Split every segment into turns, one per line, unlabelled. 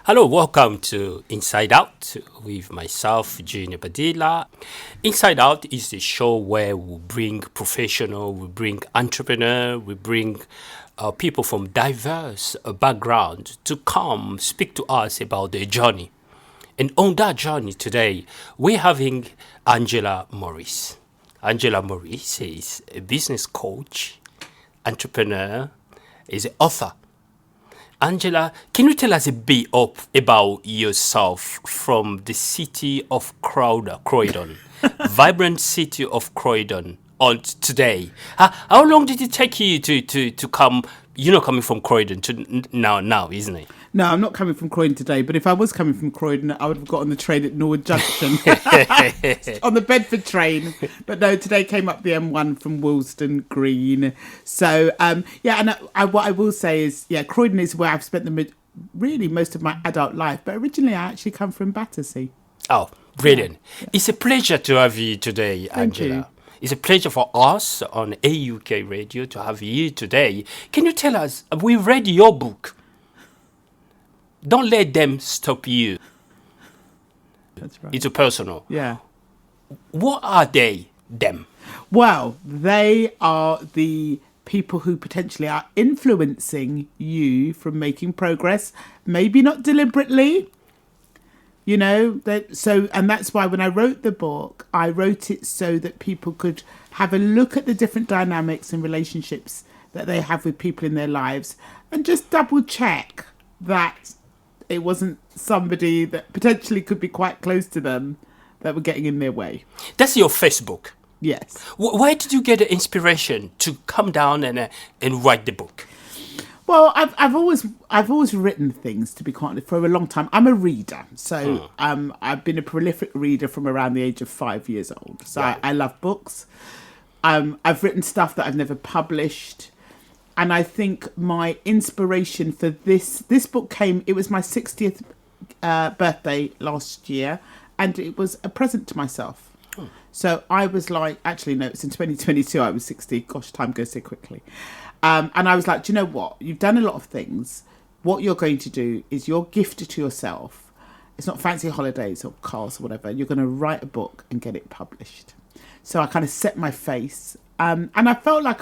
Hello, welcome to Inside Out with myself, Junior Badila. Inside Out is the show where we bring professional, we bring entrepreneur, we bring people from diverse background to come speak to us about their journey. And on that journey today, we're having Angela Morris. Angela Morris is a business coach, entrepreneur, is an author. Angela, can you tell us a bit about yourself from the city of Croydon, vibrant city of Croydon, on today? How long did it take you to come? You're not coming from Croydon to now, isn't it?
No, I'm not coming from Croydon today, but if I was coming from Croydon, I would have got on the train at Norwood Junction, on the Bedford train. But no, today came up the M1 from Willesden Green. So, and what I will say is, Croydon is where I've spent really most of my adult life. But originally, I actually come from Battersea.
Oh, brilliant. Yeah. It's a pleasure to have you today, Angela.
Thank you.
It's a pleasure for us on AUK Radio to have you today. Can you tell us, we read your book. Don't let them stop you.
That's right.
It's a personal.
Yeah.
What are they, them?
Well, they are the people who potentially are influencing you from making progress, maybe not deliberately. You know, and that's why when I wrote the book, I wrote it so that people could have a look at the different dynamics and relationships that they have with people in their lives and just double check that it wasn't somebody that potentially could be quite close to them that were getting in their way.
That's your Facebook.
Yes.
Where did you get the inspiration to come down and write the book?
Well, I've always written things, to be quite honest, for a long time. I'm a reader, so I've been a prolific reader from around the age of 5 years old. So right. I love books. I've written stuff that I've never published. And I think my inspiration for this book came, it was my 60th birthday last year, and it was a present to myself. So I was like, actually, no, it's in 2022, I was 60. Gosh, time goes so quickly. And I was like, do you know what? You've done a lot of things. What you're going to do is you're gifted to yourself. It's not fancy holidays or cars or whatever. You're going to write a book and get it published. So I kind of set my face. And I felt like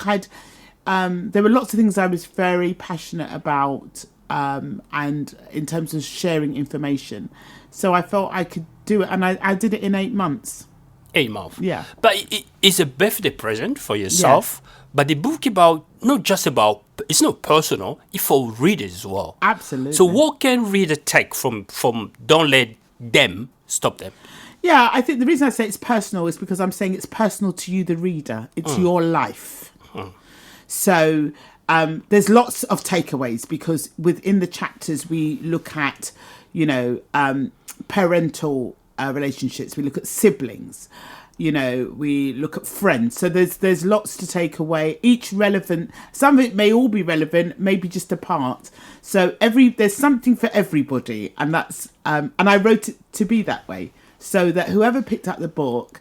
there were lots of things I was very passionate about, and in terms of sharing information. So I felt I could do it, and I did it in 8 months.
8 months?
Yeah.
But it's a birthday present for yourself, yes. But the book it's not personal, it's for readers as well.
Absolutely.
So what can reader take from don't let them stop them?
Yeah, I think the reason I say it's personal is because I'm saying it's personal to you, the reader. It's your life. So there's lots of takeaways because within the chapters we look at, parental relationships. We look at siblings. We look at friends. So there's lots to take away. Each relevant. Some of it may all be relevant, maybe just a part. So there's something for everybody, and that's and I wrote it to be that way, so that whoever picked up the book,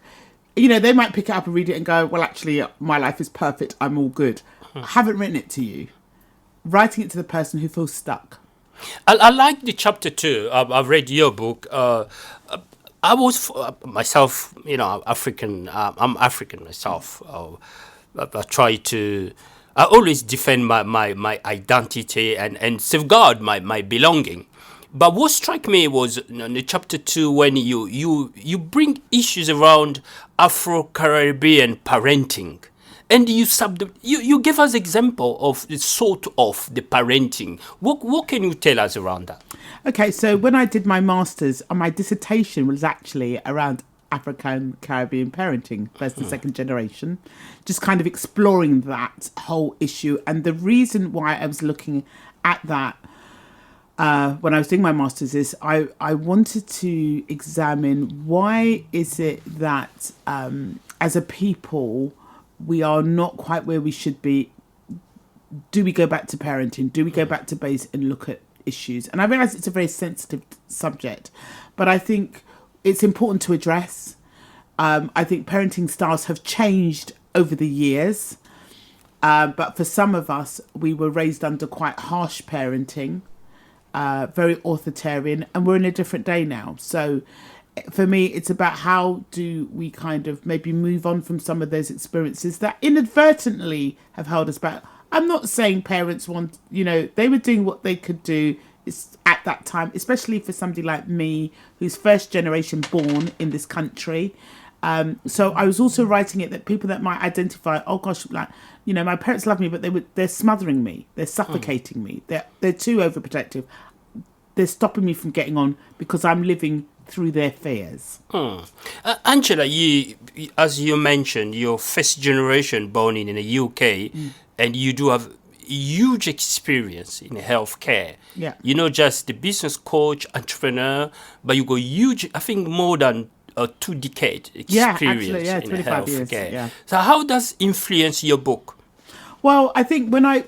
they might pick it up and read it and go, well, actually, my life is perfect. I'm all good. I haven't written it to you. Writing it to the person who feels stuck.
I like the chapter 2. I've read your book. I was myself, African. I'm African myself. I always defend my identity and safeguard my belonging. But what struck me was in the chapter 2 when you bring issues around Afro-Caribbean parenting. And you give us example of the sort of the parenting. What can you tell us around that?
Okay, so when I did my master's, my dissertation was actually around African Caribbean parenting, first and second generation, just kind of exploring that whole issue. And the reason why I was looking at that when I was doing my master's is I wanted to examine why is it that as a people, we are not quite where we should be. Do we go back to parenting? Do we go back to base and look at issues? And I realise it's a very sensitive subject, but I think it's important to address. I think parenting styles have changed over the years. But for some of us, we were raised under quite harsh parenting, very authoritarian, and we're in a different day now. So for me, it's about how do we kind of maybe move on from some of those experiences that inadvertently have held us back. I'm not saying parents want, they were doing what they could do at that time, especially for somebody like me, who's first generation born in this country. So I was also writing it that people that might identify, oh gosh, like, my parents love me, but they're smothering me, they're suffocating me, they're too overprotective, they're stopping me from getting on because I'm living through their fears.
Angela, you, as you mentioned, you're first generation born in the UK, and you do have huge experience in healthcare.
Yeah.
You're not just the business coach, entrepreneur, but you got huge, I think more than 2 decade experience in
25
healthcare.
years, yeah.
So how does influence your book?
Well, I think when I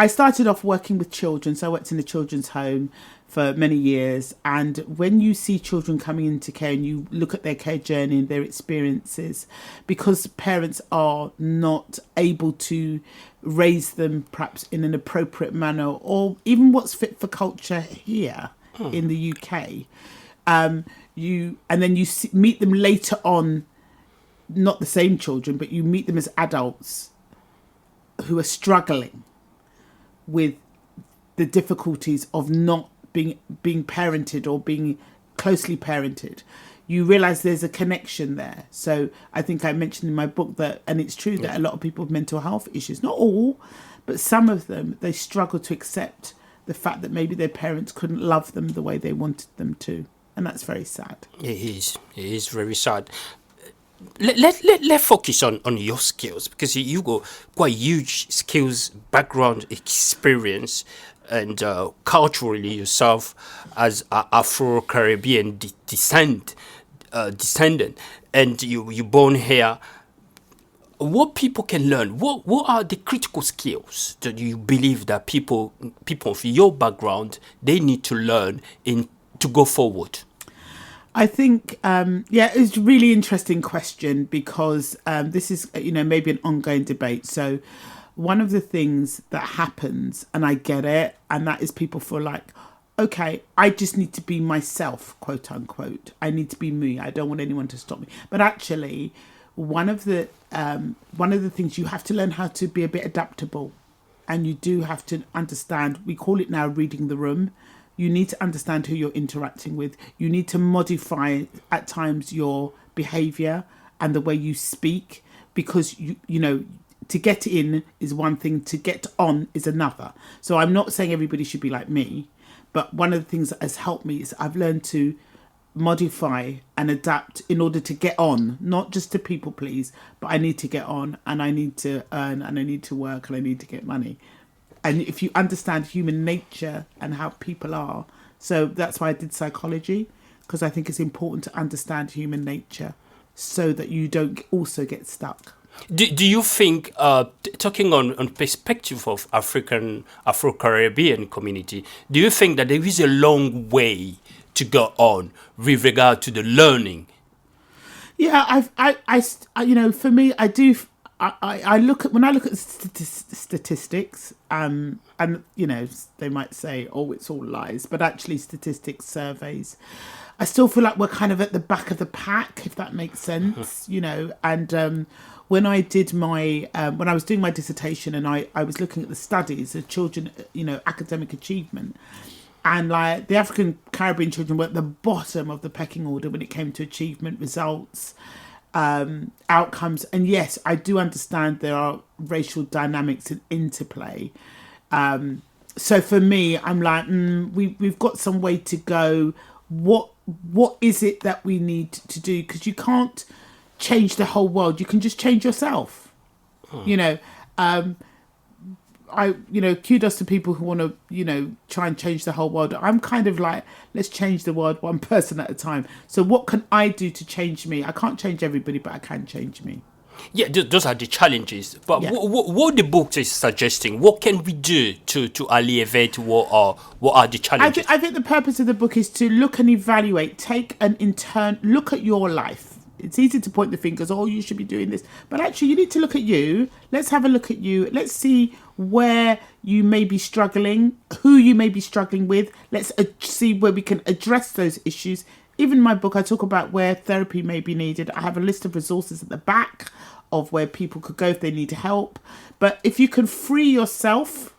started off working with children, so I worked in a children's home for many years, and when you see children coming into care and you look at their care journey and their experiences, because parents are not able to raise them perhaps in an appropriate manner or even what's fit for culture here in the UK, then you meet them later on, not the same children, but you meet them as adults who are struggling with the difficulties of not being parented or being closely parented. You realise there's a connection there. So I think I mentioned in my book that, and it's true that a lot of people with mental health issues, not all, but some of them, they struggle to accept the fact that maybe their parents couldn't love them the way they wanted them to. And that's very sad.
It is very sad. Let's focus on your skills, because you got quite huge skills, background, experience, and culturally yourself as Afro-Caribbean descendant, and you born here. What people can learn? What are the critical skills that you believe that people of your background they need to learn to go forward?
I think, it's a really interesting question, because this is, maybe an ongoing debate. So one of the things that happens, and I get it, and that is people feel like, okay, I just need to be myself, quote unquote. I need to be me. I don't want anyone to stop me. But actually, one of the things, you have to learn how to be a bit adaptable, and you do have to understand, we call it now reading the room. You need to understand who you're interacting with. You need to modify at times your behaviour and the way you speak, because to get in is one thing, to get on is another. So I'm not saying everybody should be like me, but one of the things that has helped me is I've learned to modify and adapt in order to get on, not just to people please, but I need to get on, and I need to earn, and I need to work, and I need to get money. And if you understand human nature and how people are, so that's why I did psychology, because I think it's important to understand human nature so that you don't also get stuck.
Do you think, talking on perspective of Afro-Caribbean community, do you think that there is a long way to go on with regard to the learning?
Yeah, for me, I do. I look at statistics, and they might say, oh, it's all lies, but actually statistics, surveys, I still feel like we're kind of at the back of the pack, if that makes sense, and when I did when I was doing my dissertation, and I was looking at the studies of children, academic achievement, and like the African Caribbean children were at the bottom of the pecking order when it came to achievement, results, outcomes. And yes, I do understand there are racial dynamics in interplay. So for me, I'm like, we've got some way to go. What is it that we need to do? Because you can't change the whole world. You can just change yourself. Kudos to people who want to, try and change the whole world. I'm kind of like, let's change the world one person at a time. So what can I do to change me? I can't change everybody, but I can change me.
Yeah, those are the challenges. But what the book is suggesting, what can we do to alleviate what are the challenges?
I think the purpose of the book is to look and evaluate, look at your life. It's easy to point the fingers, oh, you should be doing this. But actually, you need to look at you. Let's have a look at you. Let's see where you may be struggling, who you may be struggling with. Let's see where we can address those issues. Even in my book, I talk about where therapy may be needed. I have a list of resources at the back of where people could go if they need help. But if you can free yourself,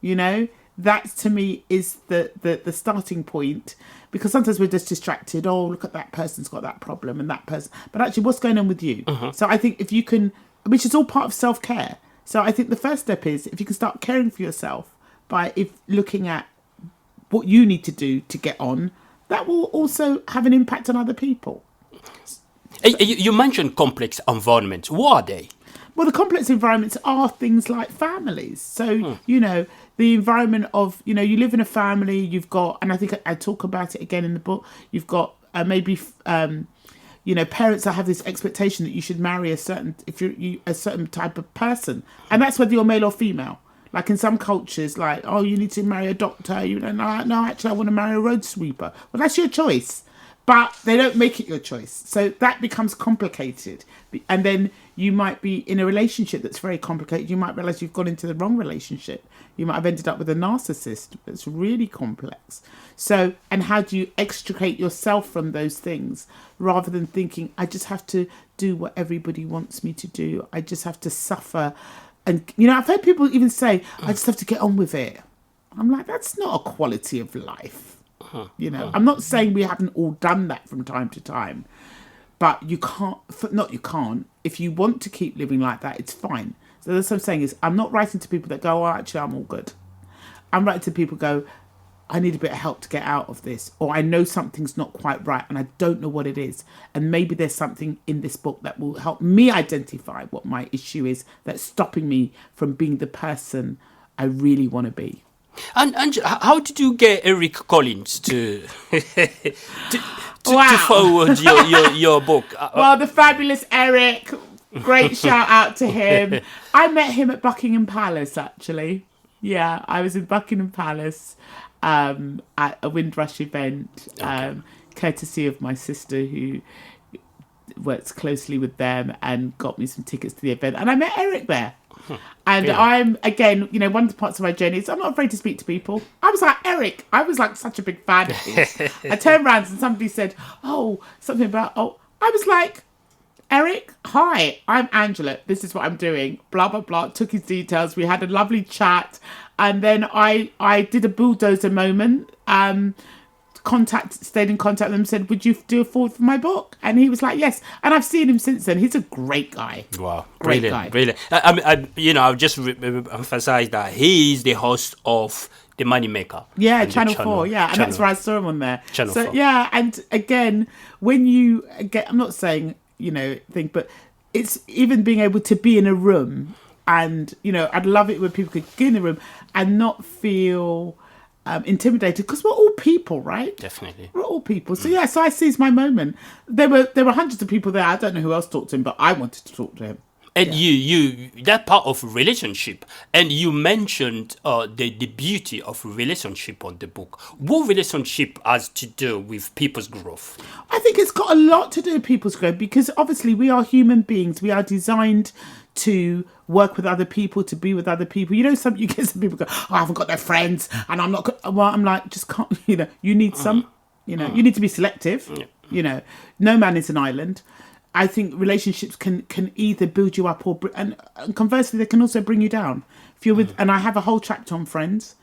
that to me is the starting point, because sometimes we're just distracted. Oh, look at that person's got that problem and that person. But actually, what's going on with you? So I think if you can, which is all part of self-care. So I think the first step is if you can start caring for yourself by looking at what you need to do to get on, that will also have an impact on other people.
You mentioned complex environments. What are they?
Well, the complex environments are things like families. So, the environment of, you live in a family, you've got, and I think I talk about it again in the book, you've got maybe, parents that have this expectation that you should marry a certain type of person. And that's whether you're male or female. Like in some cultures, like, oh, you need to marry a doctor. No, actually, I want to marry a road sweeper. Well, that's your choice. But they don't make it your choice. So that becomes complicated. And then you might be in a relationship that's very complicated. You might realise you've gone into the wrong relationship. You might have ended up with a narcissist. It's really complex. So, and how do you extricate yourself from those things rather than thinking, I just have to do what everybody wants me to do. I just have to suffer. And, I've heard people even say, I just have to get on with it. I'm like, that's not a quality of life. I'm not saying we haven't all done that from time to time, but you can't. If you want to keep living like that, it's fine. So that's what I'm saying is, I'm not writing to people that go, oh, actually, I'm all good. I'm writing to people who go, I need a bit of help to get out of this, or I know something's not quite right and I don't know what it is. And maybe there's something in this book that will help me identify what my issue is that's stopping me from being the person I really want to be.
And how did you get Eric Collins to forward your book?
Well, the fabulous Eric, great shout out to him. I met him at Buckingham Palace, actually. Yeah, I was in Buckingham Palace at a Windrush event, courtesy of my sister who works closely with them and got me some tickets to the event. And I met Eric there. And I'm, again, one of the parts of my journey is I'm not afraid to speak to people. I was like, Eric, I was like such a big fan of his. I turned around and somebody said, something about, I was like, Eric, hi, I'm Angela. This is what I'm doing. Blah, blah, blah. Took his details. We had a lovely chat. And then I did a bulldozer moment. Stayed in contact with him, said, would you do a forward for my book? And he was like, yes. And I've seen him since then. He's a great guy.
Wow. Brilliant. I'll just emphasize that he is the host of The Moneymaker.
Yeah, Channel 4. Yeah, and that's where I saw him on there.
Channel 4.
Yeah, and again, when you get, I'm not saying, but it's even being able to be in a room and, I'd love it when people could get in the room and not feel intimidated, because we're all people, right?
Definitely,
we're all people. So so I seized my moment. There were hundreds of people there. I don't know who else talked to him, but I wanted to talk to him.
And you that part of relationship, and you mentioned the beauty of relationship on the book. What relationship has to do with people's growth?
I think it's got a lot to do with people's growth, because obviously we are human beings. We are designed to work with other people, to be with other people. You get some people go, I haven't got no friends, and I'm not. Well, I'm like, just can't. You need some. You need to be selective. No man is an island. I think relationships can either build you up and conversely, they can also bring you down. If you're with, and I have a whole chapter on friends.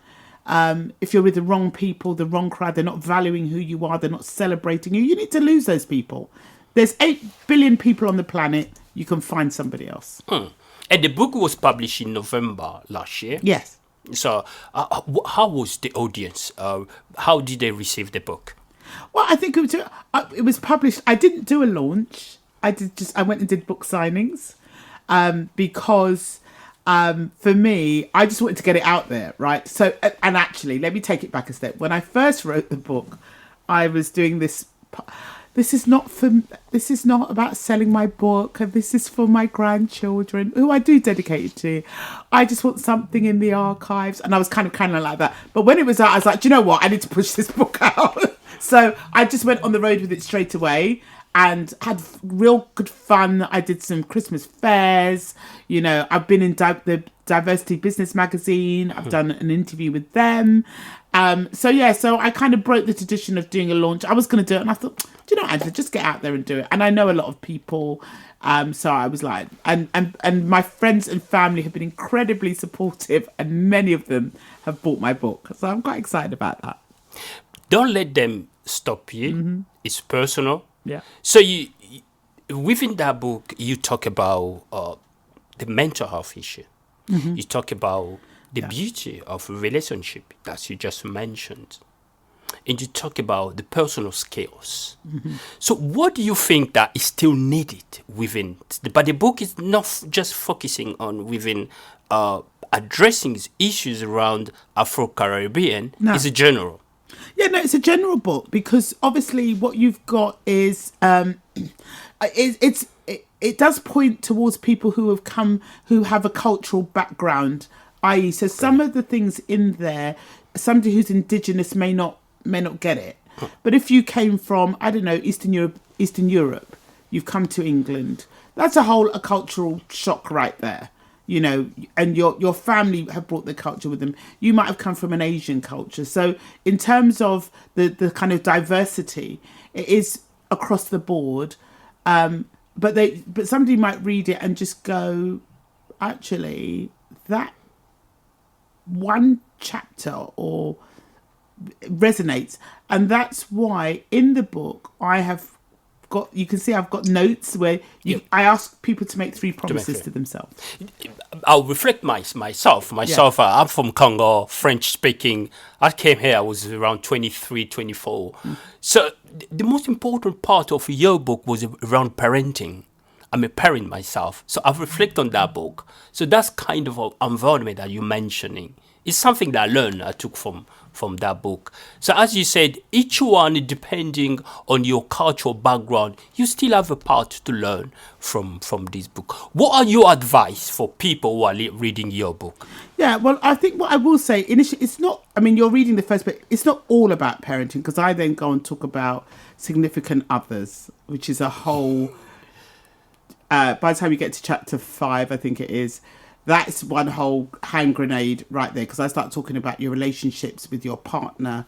If you're with the wrong people, the wrong crowd, they're not valuing who you are, they're not celebrating you. You need to lose those people. There's 8 billion people on the planet. You can find somebody else.
And the book was published in November last year.
Yes.
So how was the audience? How did they receive the book?
Well, I think it was published. I didn't do a launch. I went and did book signings because for me, I just wanted to get it out there, right? So, and actually, let me take it back a step. When I first wrote the book, I was doing this. This is not about selling my book. This is for my grandchildren, who I do dedicate it to. I just want something in the archives. And I was kind of like that. But when it was out, I was like, do you know what? I need to push this book out. So I just went on the road with it straight away. and had real good fun. I did some Christmas fairs. You know, I've been in the Diversity Business magazine. I've done an interview with them. So I kind of broke the tradition of doing a launch. I was going to do it, and I thought, do you know, Angela, just get out there and do it. And I know a lot of people, so I was like, and my friends and family have been incredibly supportive, and many of them have bought my book. So I'm quite excited about that.
Don't let them stop you. It's personal.
Yeah.
So you within that book, you talk about the mental health issue. You talk about the beauty of relationship that you just mentioned, and you talk about the personal skills. So what do you think that is still needed within? But the book is not just focusing on within addressing issues around Afro-Caribbean.
No.
It's a general.
Yeah, no, it's a general book because obviously what you've got is it does point towards people who have a cultural background, i.e., so some of the things in there, somebody who's indigenous may not get it. But if you came from, I don't know, Eastern Europe, you've come to England, that's a cultural shock right there. You know, and your family have brought their culture with them. You might have come from an Asian culture. So in terms of the kind of diversity, it is across the board. But somebody might read it and just go, actually, that one chapter or resonates. And that's why in the book you can see I've got notes where I ask people to make 3 promises to themselves.
I'll reflect myself. I'm from Congo, French speaking. I came here, I was around 23, 24. So the most important part of your book was around parenting. I'm a parent myself, so I've reflected on that book. So that's kind of an environment that you're mentioning. It's something that I took from that book. So as you said, each one, depending on your cultural background, you still have a part to learn from this book. What are your advice for people who are reading your book?
Yeah, well, I think what I will say, initially, it's not, I mean, you're reading the first bit, it's not all about parenting, because I then go and talk about significant others, which is a whole, by the time you get to chapter 5, I think it is, that's one whole hand grenade right there, because I start talking about your relationships with your partner,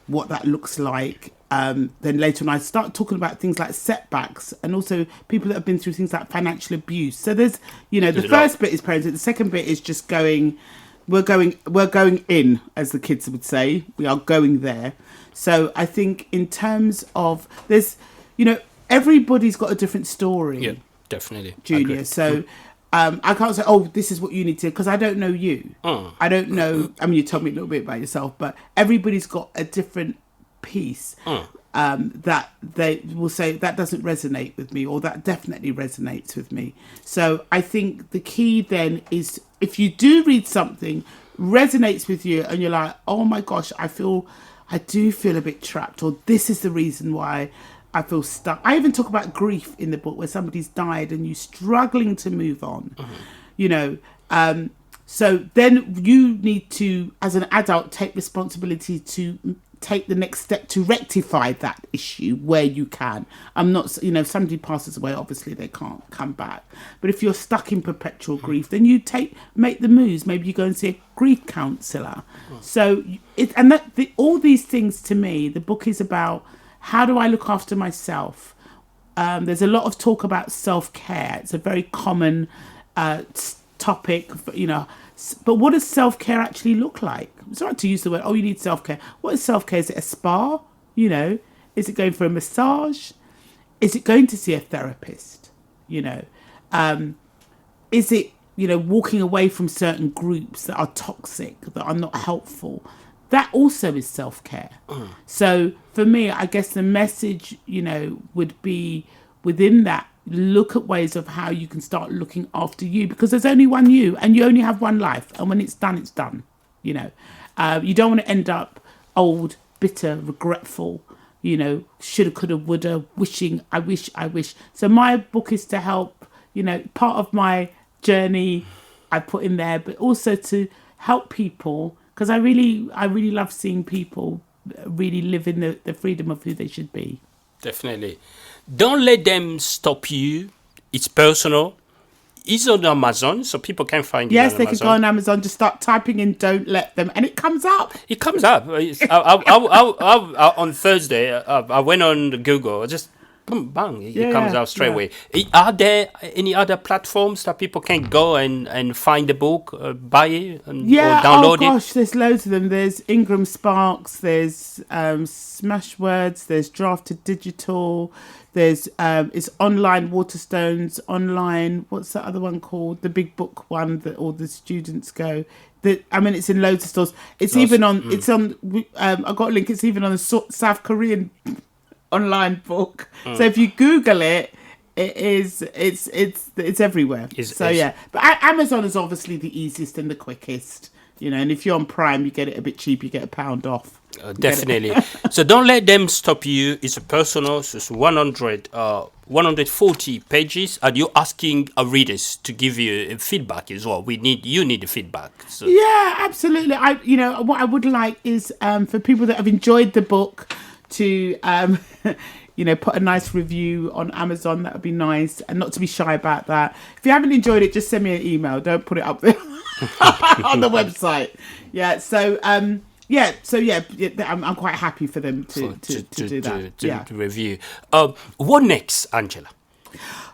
what that looks like. Then later on, I start talking about things like setbacks and also people that have been through things like financial abuse. So there's, the first bit is parenting. The second bit is just we're going in, as the kids would say. We are going there. So I think in terms of everybody's got a different story.
Yeah, definitely.
Junior. So I can't say, oh, this is what you need to, because I don't know you. I don't know. I mean, you told me a little bit about yourself, but everybody's got a different piece that they will say that doesn't resonate with me, or that definitely resonates with me. So I think the key then is, if you do read something resonates with you and you're like, oh my gosh, I do feel a bit trapped, or this is the reason why I feel stuck. I even talk about grief in the book, where somebody's died and you're struggling to move on, so then you need to, as an adult, take responsibility to take the next step to rectify that issue where you can. I'm not, if somebody passes away, obviously they can't come back. But if you're stuck in perpetual grief, then you make the moves. Maybe you go and see a grief counsellor. So all these things, to me, the book is about, how do I look after myself? There's a lot of talk about self-care. It's a very common topic, but what does self-care actually look like? It's not to use the word, oh, you need self-care. What is self-care? Is it a spa? Is it going for a massage? Is it going to see a therapist? Is it, walking away from certain groups that are toxic, that are not helpful? That also is self-care. So for me, I guess the message, would be within that, look at ways of how you can start looking after you, because there's only one you and you only have one life. And when it's done, it's done. You don't want to end up old, bitter, regretful, shoulda, coulda, woulda, wishing, I wish. So my book is to help, part of my journey I put in there, but also to help people, because I really love seeing people really live in the freedom of who they should be.
Definitely. Don't let them stop you. It's personal. It's on Amazon, so people can find it
Yes,
on
they
Amazon.
could go on Amazon, just start typing in "Don't Let Them," and it comes up.
It comes up. On Thursday, I went on Google, just boom, bang, it comes out straight away. Are there any other platforms that people can go and find the book, buy it, or download
oh gosh, there's loads of them. There's Ingram Sparks, there's Smashwords, there's Drafted Digital, there's it's online Waterstones, online, what's that other one called? The big book one that all the students go. It's in loads of stores. It's even on. It's on. I got a link. It's even on the South Korean online book. So if you Google it, it's everywhere. But Amazon is obviously the easiest and the quickest. And if you're on Prime, you get it a bit cheap. You get £1 off.
Definitely. So don't let them stop you. It's a personal. So it's 140 pages, and you're asking our readers to give you feedback as well. You need the feedback. So.
Yeah, absolutely. What I would like is for people that have enjoyed the book to put a nice review on Amazon. That would be nice, and not to be shy about that. If you haven't enjoyed it, just send me an email. Don't put it up there on the website. Yeah. So I'm quite happy for them to do that.
To review. What next, Angela?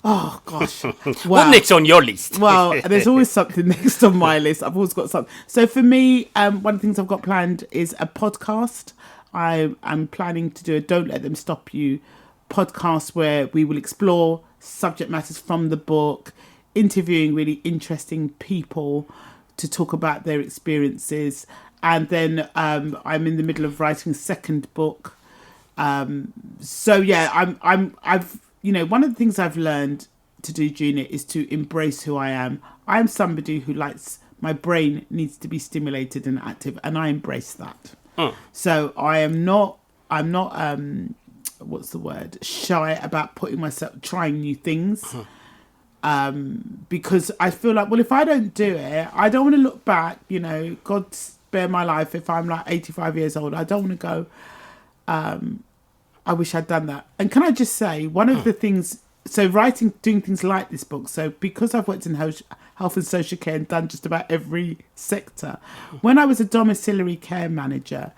Oh gosh.
What next on your list?
Well, there's always something next on my list. I've always got something. So for me, one of the things I've got planned is a podcast. I'm planning to do a Don't Let Them Stop You podcast where we will explore subject matters from the book, interviewing really interesting people to talk about their experiences. And then I'm in the middle of writing a second book. One of the things I've learned to do, Junior, is to embrace who I am. I am somebody who my brain needs to be stimulated and active, and I embrace that. So I'm not what's the word, shy about trying new things. Because I feel like, well, if I don't do it, I don't want to look back, God spare my life, if I'm like 85 years old, I don't want to go, I wish I'd done that. And can I just say, one of the things, so doing things like this book, so because I've worked in health and social care and done just about every sector, when I was a domiciliary care manager,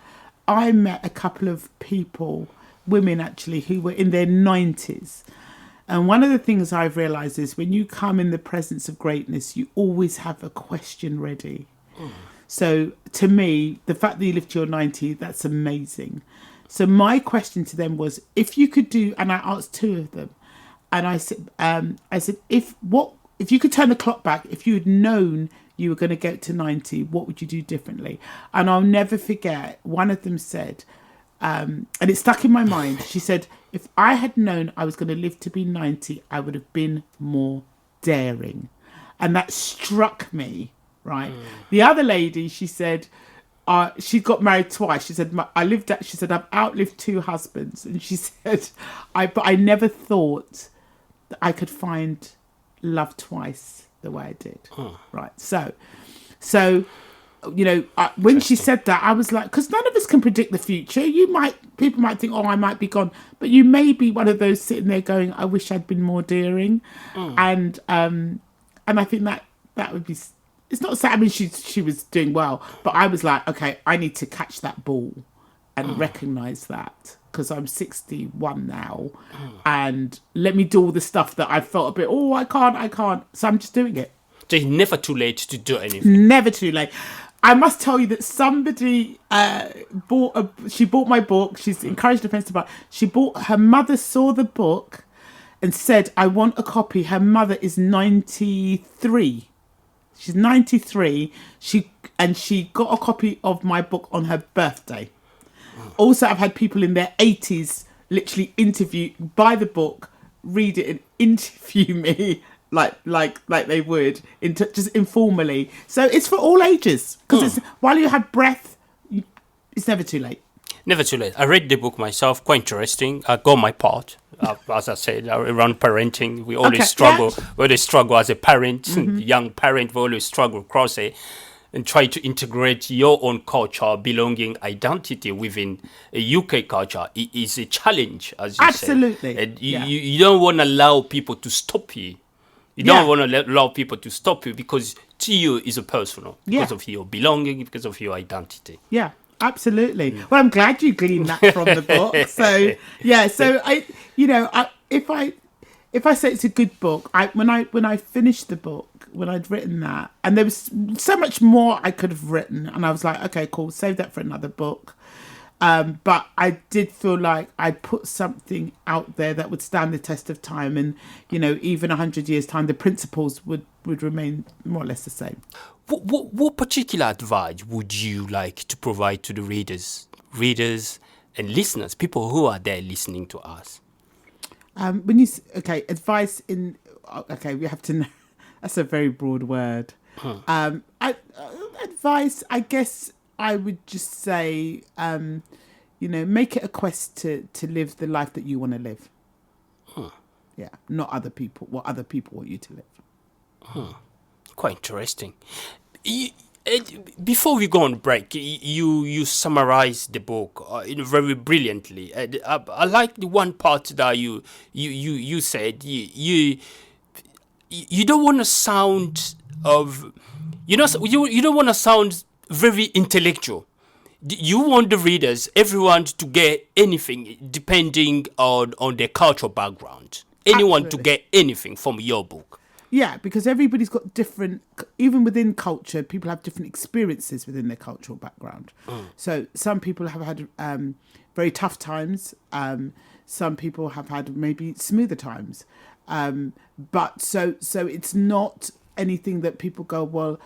I met a couple of people, women actually, who were in their 90s. And one of the things I've realised is when you come in the presence of greatness, you always have a question ready. So to me, the fact that you live to your 90, that's amazing. So my question to them was, if you could do, and I asked two of them, and I said, if you could turn the clock back, if you had known you were going to get to 90, what would you do differently? And I'll never forget, one of them said, and it stuck in my mind. She said, if I had known I was going to live to be 90, I would have been more daring. And that struck me, right? The other lady, she said, she got married twice. She said, I've outlived 2 husbands. And she said, but I never thought that I could find love twice the way I did. Right. So, when she said that, I was like, because none of us can predict the future. People might think, I might be gone, but you may be one of those sitting there going, I wish I'd been more daring. And I think that would be, it's not sad. I mean, she was doing well, but I was like, okay, I need to catch that ball and recognise that, because I'm 61 now, and let me do all the stuff that I felt a bit, I can't. So I'm just doing it.
So it's never too late to do anything.
Never too late. I must tell you that somebody she bought my book. She's encouraged her friends to buy. Her mother saw the book and said, I want a copy. Her mother is 93. She's 93. She got a copy of my book on her birthday. Also, I've had people in their 80s literally buy the book, read it and interview me like they would, just informally. So it's for all ages, because while you have breath, it's never too late.
Never too late. I read the book myself, quite interesting. I got my part, as I said, around parenting. We always struggle. Yeah. We always struggle as a parent, young parent. We always struggle across it. and try to integrate your own culture, belonging, identity within a UK culture is a challenge, as you
Absolutely.
say. And
Yeah.
you don't want to allow people to stop you. You don't want to allow people to stop you because to you is a personal, because of your belonging, because of your identity.
Yeah, absolutely. Well, I'm glad you gleaned that from the book. So yeah, so if I say it's a good book, when I finished the book, when I'd written that, and there was so much more I could have written, and I was like, okay, cool, save that for another book. But I did feel like I'd put something out there that would stand the test of time, and even 100 years time, the principles would remain more or less the same.
What particular advice would you like to provide to the readers and listeners, people who are there listening to us?
Advice in we have to know. That's a very broad word. Advice, I guess I would just say, make it a quest to live the life that you want to live. Yeah, not other people. What other people want you to live.
Quite interesting. Before we go on break, you summarized the book very brilliantly. I like the one part that you said you don't want to sound you don't want to sound very intellectual. You want the readers, everyone, to get anything depending on their cultural background. Anyone Absolutely. To get anything from your book.
Yeah, because everybody's got different, even within culture, people have different experiences within their cultural background. So some people have had very tough times. Some people have had maybe smoother times. But so it's not anything that people go, well,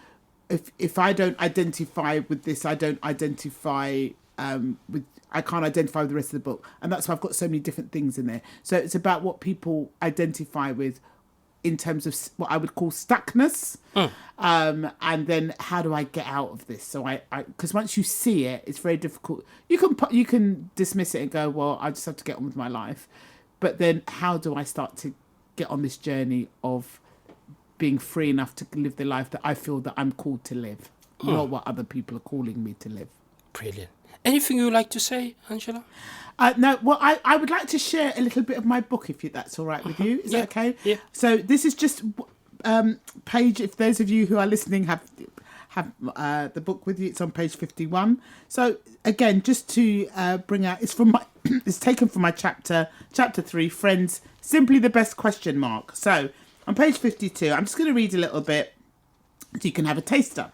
if I don't identify with this, I don't identify I can't identify with the rest of the book. And that's why I've got so many different things in there. So it's about what people identify with in terms of what I would call stuckness. And then how do I get out of this? So I because once you see it, it's very difficult. You can dismiss it and go, well, I just have to get on with my life. But then how do I start to get on this journey of being free enough to live the life that I feel that I'm called to live, not what other people are calling me to live.
Brilliant. Anything you would like to say, Angela?
No, well, I would like to share a little bit of my book, if that's all right with you. Is that okay?
Yeah.
So this is just page, if those of you who are listening have the book with you, it's on page 51. So again, just to bring out, it's taken from my chapter 3, Friends, Simply the Best ? So on page 52, I'm just going to read a little bit so you can have a taster.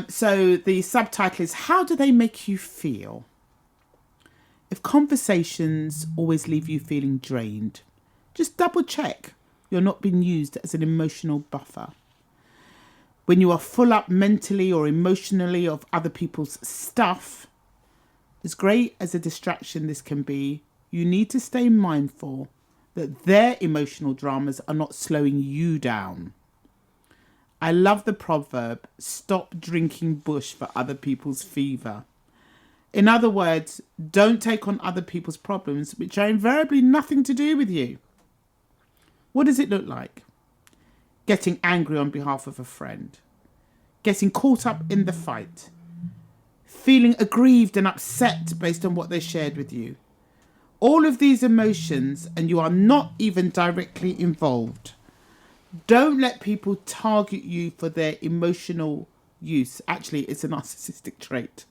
So the subtitle is, How Do They Make You Feel? If conversations always leave you feeling drained, just double check you're not being used as an emotional buffer. When you are full up mentally or emotionally of other people's stuff, as great as a distraction this can be, you need to stay mindful that their emotional dramas are not slowing you down. I love the proverb, stop drinking bush for other people's fever. In other words, don't take on other people's problems, which are invariably nothing to do with you. What does it look like? Getting angry on behalf of a friend, getting caught up in the fight, feeling aggrieved and upset based on what they shared with you. All of these emotions, and you are not even directly involved. Don't let people target you for their emotional use. Actually, it's a narcissistic trait.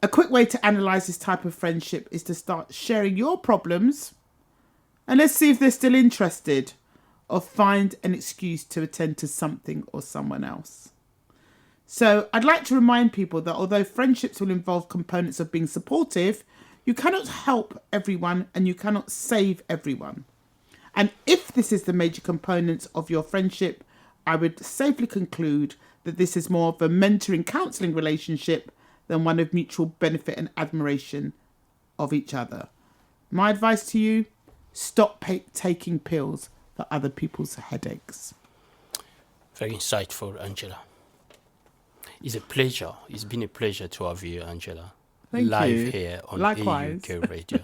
A quick way to analyse this type of friendship is to start sharing your problems, and let's see if they're still interested, or find an excuse to attend to something or someone else. So I'd like to remind people that although friendships will involve components of being supportive, you cannot help everyone and you cannot save everyone. And if this is the major component of your friendship, I would safely conclude that this is more of a mentoring counselling relationship than one of mutual benefit and admiration of each other. My advice to you, stop taking pills for other people's headaches.
Very insightful, Angela. It's a pleasure. It's been a pleasure to have you, Angela.
Thank
live
you.
Here on
Likewise.
AUK Radio.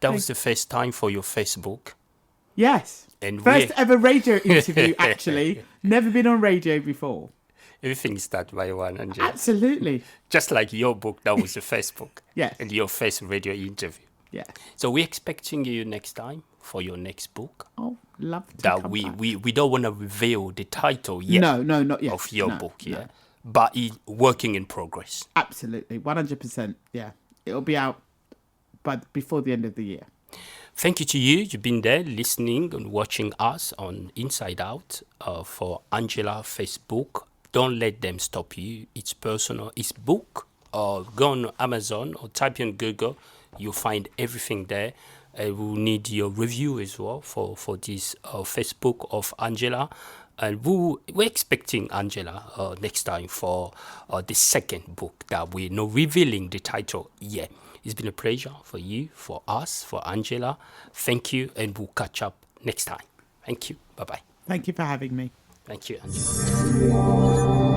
That was the first time for your Facebook.
Yes. And first ever radio interview, actually. Never been on radio before.
Everything starts by one, Angela.
Absolutely.
Just like your book, that was the first book.
Yes.
And your first radio interview.
Yeah.
So we're expecting you next time for your next book.
Oh, love to
That
come back.
we don't want to reveal the title yet.
No, not yet.
Of your
No,
book,
no.
yeah. But it's working in progress.
Absolutely, 100%. Yeah, it'll be out before the end of the year.
Thank you to you. You've been there listening and watching us on Inside Out for Angela Facebook. Don't let them stop you. It's personal. It's book. Or go on Amazon or type in Google. You'll find everything there. We'll need your review as well for this Facebook of Angela. And we're expecting Angela next time for the second book that we're not revealing the title yet. It's been a pleasure for you, for us, for Angela. Thank you, and we'll catch up next time. Thank you. Bye-bye.
Thank you for having me.
Thank you, Angela.